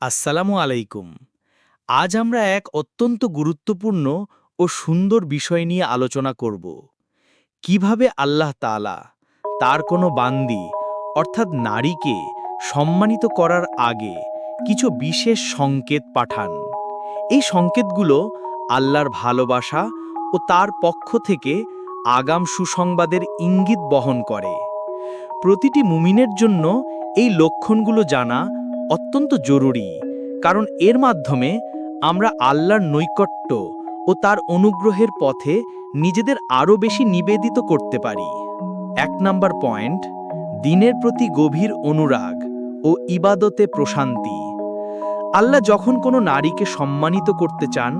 আসসালামু আলাইকুম। আজ আমরা এক অত্যন্ত গুরুত্বপূর্ণ ও সুন্দর বিষয় নিয়ে আলোচনা করব। কিভাবে আল্লাহ তাআলা তার কোনো বান্দি অর্থাৎ নারীকে সম্মানিত করার আগে কিছু বিশেষ সংকেত পাঠান। এই সংকেতগুলো আল্লাহর ভালোবাসা ও তার পক্ষ থেকে আগাম সুসংবাদের ইঙ্গিত বহন করে। প্রতিটি মুমিনের জন্য এই লক্ষণগুলো জানা অত্যন্ত জরুরি, কারণ এর মাধ্যমে আমরা আল্লাহর নৈকট্য ও তার অনুগ্রহের পথে নিজেদের আরও বেশি নিবেদিত করতে পারি। ১ নাম্বার পয়েন্ট, দিনের প্রতি গভীর অনুরাগ ও ইবাদতে প্রশান্তি। আল্লাহ যখন কোনো নারীকে সম্মানিত করতে চান,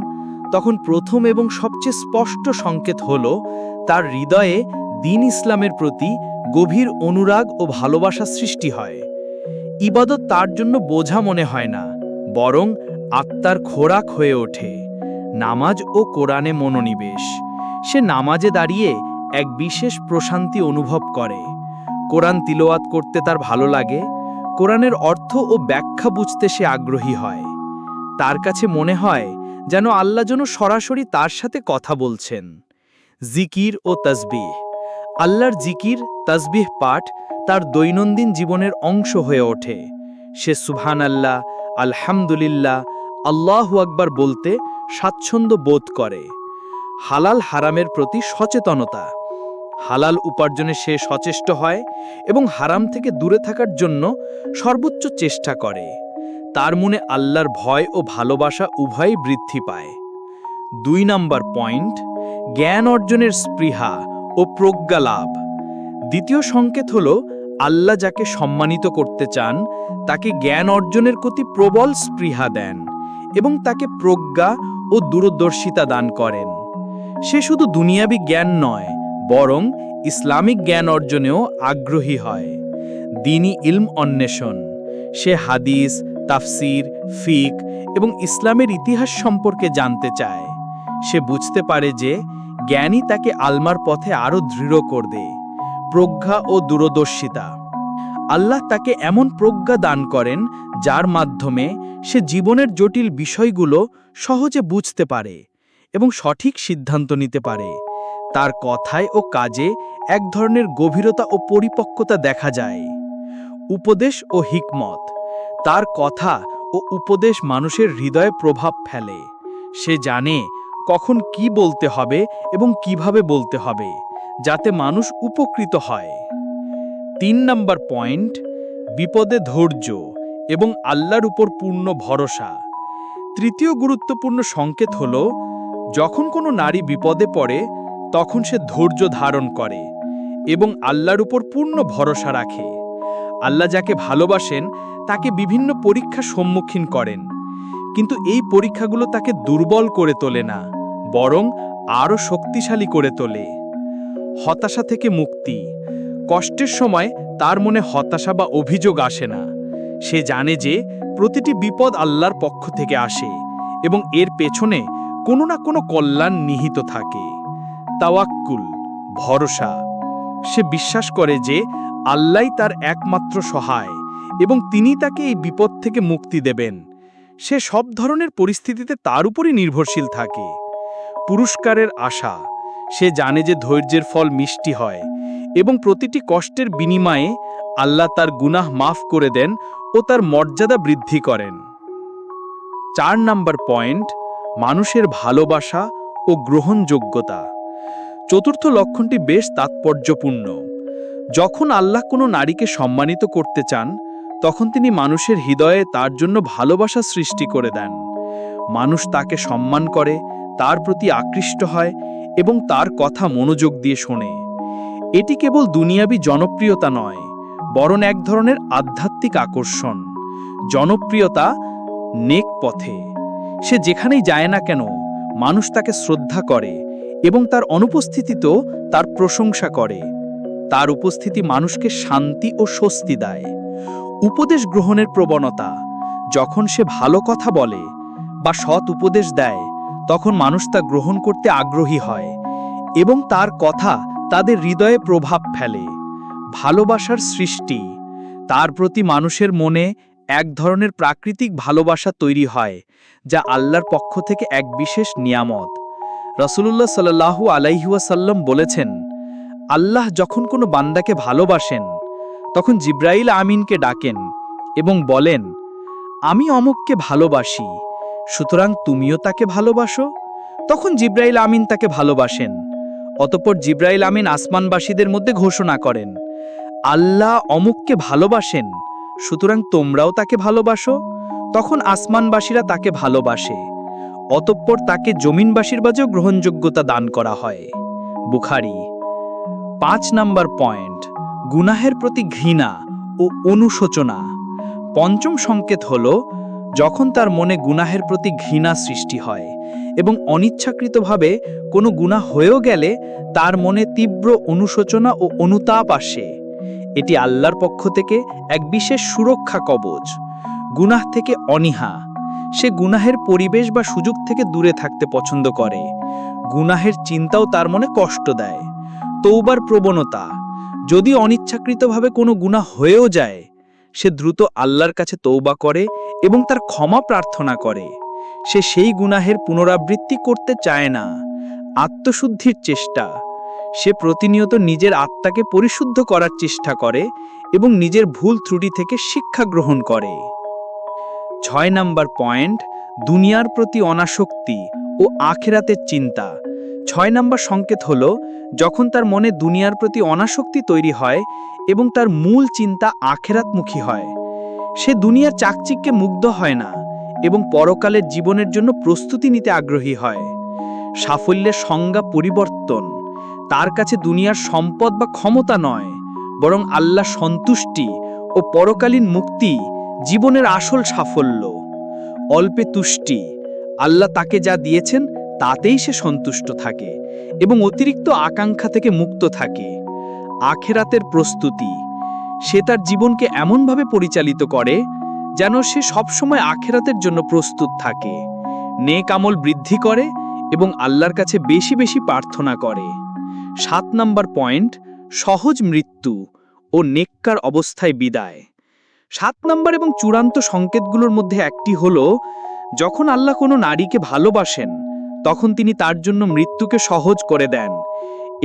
তখন প্রথম এবং সবচেয়ে স্পষ্ট সংকেত হল তার হৃদয়ে দ্বীন ইসলামের প্রতি গভীর অনুরাগ ও ভালোবাসা সৃষ্টি হয়। ইবাদত তার জন্য বোঝা মনে হয় না, বরং আত্মার খোরাক হয়ে ওঠে। নামাজ ও কোরআনে মনোনিবেশ। সে নামাজে দাঁড়িয়ে এক বিশেষ প্রশান্তি অনুভব করে। কোরআন তিলাওয়াত করতে তার ভালো লাগে। কোরআনের অর্থ ও ব্যাখ্যা বুঝতে সে আগ্রহী হয়। তার কাছে মনে হয় যেন আল্লাহ যেন সরাসরি তার সাথে কথা বলছেন। জিকির ও তাসবিহ। আল্লাহর জিকির, তাসবিহ পাঠ তার দৈনন্দিন জীবনের অংশ হয়ে ওঠে। সে সুবহানাল্লাহ, আলহামদুলিল্লাহ, আল্লাহু আকবার বলতে স্বাচ্ছন্দ্য বোধ করে। হালাল হারামের প্রতি সচেতনতা। হালাল উপার্জনে সে সচেষ্ট হয় এবং হারাম থেকে দূরে থাকার জন্য সর্বোচ্চ চেষ্টা করে। তার মনে আল্লাহর ভয় ও ভালোবাসা উভয়ই বৃদ্ধি পায়। ২ নাম্বার পয়েন্ট, জ্ঞান অর্জনের স্পৃহা ও প্রজ্ঞা লাভ। দ্বিতীয় সংকেত হল আল্লাহ যাকে সম্মানিত করতে চান তাকে জ্ঞান অর্জনের প্রতি প্রবল স্পৃহা দেন এবং তাকে প্রজ্ঞা ও দূরদর্শিতা দান করেন। সে শুধু দুনিয়াবি জ্ঞান নয়, বরং ইসলামিক জ্ঞান অর্জনেও আগ্রহী হয়। দ্বীনি ইলম অন্বেষণ। সে হাদিস, তাফসির, ফিক এবং ইসলামের ইতিহাস সম্পর্কে জানতে চায়। সে বুঝতে পারে যে জ্ঞানই তাকে আল্লাহর পথে আরও দৃঢ় করবে। প্রজ্ঞা ও দূরদর্শিতা। আল্লাহ তাকে এমন প্রজ্ঞা দান করেন যার মাধ্যমে সে জীবনের জটিল বিষয়গুলো সহজে বুঝতে পারে এবং সঠিক সিদ্ধান্ত নিতে পারে। তার কথায় ও কাজে এক ধরনের গভীরতা ও পরিপক্কতা দেখা যায়। উপদেশ ও হিকমত। তার কথা ও উপদেশ মানুষের হৃদয়ে প্রভাব ফেলে। সে জানে কখন কি বলতে হবে এবং কিভাবে বলতে হবে, যাতে মানুষ উপকৃত হয়। ৩ নাম্বার পয়েন্ট, বিপদে ধৈর্য এবং আল্লাহর উপর পূর্ণ ভরসা। তৃতীয় গুরুত্বপূর্ণ সংকেত হল যখন কোনো নারী বিপদে পড়ে তখন সে ধৈর্য ধারণ করে এবং আল্লাহর উপর পূর্ণ ভরসা রাখে। আল্লাহ যাকে ভালোবাসেন তাকে বিভিন্ন পরীক্ষার সম্মুখীন করেন, কিন্তু এই পরীক্ষাগুলো তাকে দুর্বল করে তোলে না, বরং আরও শক্তিশালী করে তোলে। হতাশা থেকে মুক্তি। কষ্টের সময় তার মনে হতাশা বা অভিযোগ আসে না। সে জানে যে প্রতিটি বিপদ আল্লাহর পক্ষ থেকে আসে এবং এর পেছনে কোনো না কোনো কল্যাণ নিহিত থাকে। তাওয়াক্কুল, ভরসা। সে বিশ্বাস করে যে আল্লাহই তার একমাত্র সহায় এবং তিনি তাকে এই বিপদ থেকে মুক্তি দেবেন। সে সব ধরনের পরিস্থিতিতে তার উপরই নির্ভরশীল থাকে। পুরস্কারের আশা। সে জানে যে ধৈর্যের ফল মিষ্টি হয় এবং প্রতিটি কষ্টের বিনিময়ে আল্লাহ তার গুনাহ মাফ করে দেন ও তার মর্যাদা বৃদ্ধি করেন। ৪ নাম্বার পয়েন্ট, মানুষের ভালোবাসা ও গ্রহণযোগ্যতা। চতুর্থ লক্ষণটি বেশ তাৎপর্যপূর্ণ। যখন আল্লাহ কোনো নারীকে সম্মানিত করতে চান, তখন তিনি মানুষের হৃদয়ে তার জন্য ভালোবাসা সৃষ্টি করে দেন। মানুষ তাকে সম্মান করে, তার প্রতি আকৃষ্ট হয় এবং তার কথা মনোযোগ দিয়ে শোনে। এটি কেবল দুনিয়াবি জনপ্রিয়তা নয়, বরং এক ধরনের আধ্যাত্মিক আকর্ষণ। জনপ্রিয়তা নেক পথে। সে যেখানেই যায় না কেন মানুষ তাকে শ্রদ্ধা করে এবং তার অনুপস্থিতিতেও তার প্রশংসা করে। তার উপস্থিতি মানুষকে শান্তি ও স্বস্তি দেয়। উপদেশ গ্রহণের প্রবণতা। যখন সে ভালো কথা বলে বা সৎ উপদেশ দেয়, তখন মানুষ তা গ্রহণ করতে আগ্রহী হয় এবং তার কথা তাদের হৃদয়ে প্রভাব ফেলে। ভালোবাসার সৃষ্টি। তার প্রতি মানুষের মনে এক ধরনের প্রাকৃতিক ভালোবাসা তৈরি হয়, যা আল্লাহর পক্ষ থেকে এক বিশেষ নিয়ামত। রাসূলুল্লাহ সাল্লাল্লাহু আলাইহি ওয়াসাল্লাম বলেছেন, আল্লাহ যখন কোনো বান্দাকে ভালোবাসেন, তখন জিবরাইল আমিনকে ডাকেন এবং বলেন, আমি অমুককে ভালোবাসি, সুতরাং তুমিও তাকে ভালোবাসো। তখন জিবরাইল আমিন তাকে ভালোবাসেন। অতঃপর জিবরাইল আমিন আসমানবাসীদের মধ্যে ঘোষণা করেন, আল্লাহ অমুককে ভালোবাসেন, সুতরাং তোমরাও তাকে ভালোবাসো। তখন আসমানবাসীরা তাকে ভালোবাসে। অতঃপর তাকে জমিনবাসীর মাঝেও গ্রহণযোগ্যতা দান করা হয়। বুখারী। ৫ নাম্বার পয়েন্ট, গুনাহের প্রতি ঘৃণা ও অনুশোচনা। পঞ্চম সংকেত হল যখন তার মনে গুনাহের প্রতি ঘৃণা সৃষ্টি হয় এবং অনিচ্ছাকৃতভাবে কোনো গুনাহ হয়েও গেলে তার মনে তীব্র অনুশোচনা ও অনুতাপ আসে। এটি আল্লাহর পক্ষ থেকে এক বিশেষ সুরক্ষা কবচ। গুনাহ থেকে অনীহা, সে গুনাহের পরিবেশ বা সুযোগ থেকে দূরে থাকতে পছন্দ করে। গুনাহের চিন্তাও তার মনে কষ্ট দেয়। তৌবার প্রবণতা, যদি অনিচ্ছাকৃতভাবে কোনো গুনাহ হয়েও যায়, সে দ্রুত আল্লাহর কাছে তৌবা করে এবং তার ক্ষমা প্রার্থনা করে। সে সেই গুনাহের পুনরাবৃত্তি করতে চায় না। আত্মশুদ্ধির চেষ্টা, সে প্রতিনিয়ত নিজের আত্মাকে পরিশুদ্ধ করার চেষ্টা করে এবং নিজের ভুল ত্রুটি থেকে শিক্ষা গ্রহণ করে। ৬ নাম্বার পয়েন্ট, দুনিয়ার প্রতি অনাসক্তি ও আখিরাতের চিন্তা। ৬ নাম্বার সংকেত হল যখন তার মনে দুনিয়ার প্রতি অনাসক্তি তৈরি হয় এবং তার মূল চিন্তা আখিরাতমুখী হয়। সে দুনিয়ার চাকচিক্যে মুগ্ধ হয় না এবং পরকালের জীবনের জন্য প্রস্তুতি নিতে আগ্রহী হয়। সাফল্যের সংজ্ঞা পরিবর্তন, তার কাছে দুনিয়ার সম্পদ বা ক্ষমতা নয়, বরং আল্লাহ সন্তুষ্টি ও পরকালীন মুক্তি জীবনের আসল সাফল্য। অল্পে তুষ্টি, আল্লাহ তাকে যা দিয়েছেন তাতেই সে সন্তুষ্ট থাকে এবং অতিরিক্ত আকাঙ্ক্ষা থেকে মুক্ত থাকে। আখিরাতের প্রস্তুতি, সে তার জীবনকে এমনভাবে পরিচালিত করে যেন সে সবসময় আখিরাতের জন্য প্রস্তুত থাকে। নেক আমল বৃদ্ধি করে এবং আল্লাহর কাছে বেশি বেশি প্রার্থনা করে। ৭ নাম্বার পয়েন্ট, সহজ মৃত্যু ও নেককার অবস্থায় বিদায়। ৭ নাম্বার এবং চূড়ান্ত সংকেতগুলোর মধ্যে একটি হল যখন আল্লাহ কোনো নারীকে ভালোবাসেন, তখন তিনি তার জন্য মৃত্যুকে সহজ করে দেন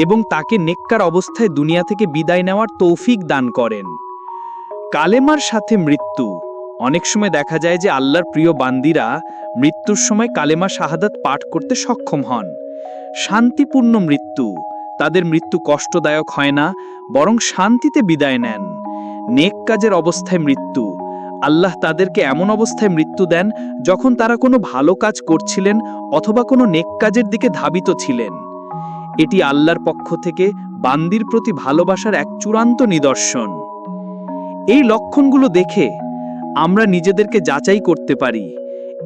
এবং তাকে নেককার অবস্থায় দুনিয়া থেকে বিদায় নেওয়ার তৌফিক দান করেন। কালেমার সাথে মৃত্যু, অনেক সময় দেখা যায় যে আল্লাহর প্রিয় বান্দিরা মৃত্যুর সময় কালেমা শাহাদাত পাঠ করতে সক্ষম হন। শান্তিপূর্ণ মৃত্যু, তাদের মৃত্যু কষ্টদায়ক হয় না, বরং শান্তিতে বিদায় নেন। নেক কাজের অবস্থায় মৃত্যু, আল্লাহ তাদেরকে এমন অবস্থায় মৃত্যু দেন যখন তারা কোনো ভালো কাজ করছিলেন অথবা কোনো নেক কাজের দিকে ধাবিত ছিলেন। এটি আল্লাহর পক্ষ থেকে বান্দির প্রতি ভালোবাসার এক চূড়ান্ত নিদর্শন। এই লক্ষণগুলো দেখে আমরা নিজেদেরকে যাচাই করতে পারি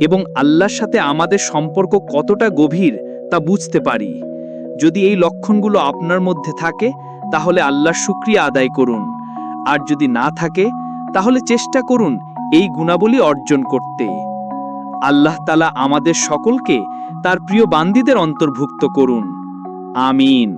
এবং আল্লাহর সাথে আমাদের সম্পর্ক কতটা গভীর তা বুঝতে পারি। যদি এই লক্ষণগুলো আপনার মধ্যে থাকে, তাহলে আল্লাহর শুকরিয়া আদায় করুন, আর যদি না থাকে তাহলে চেষ্টা করুন এই গুণাবলী অর্জন করতে। আল্লাহ তাআলা আমাদের সকলকে তার প্রিয় বান্দীদের অন্তর্ভুক্ত করুন। আমিন।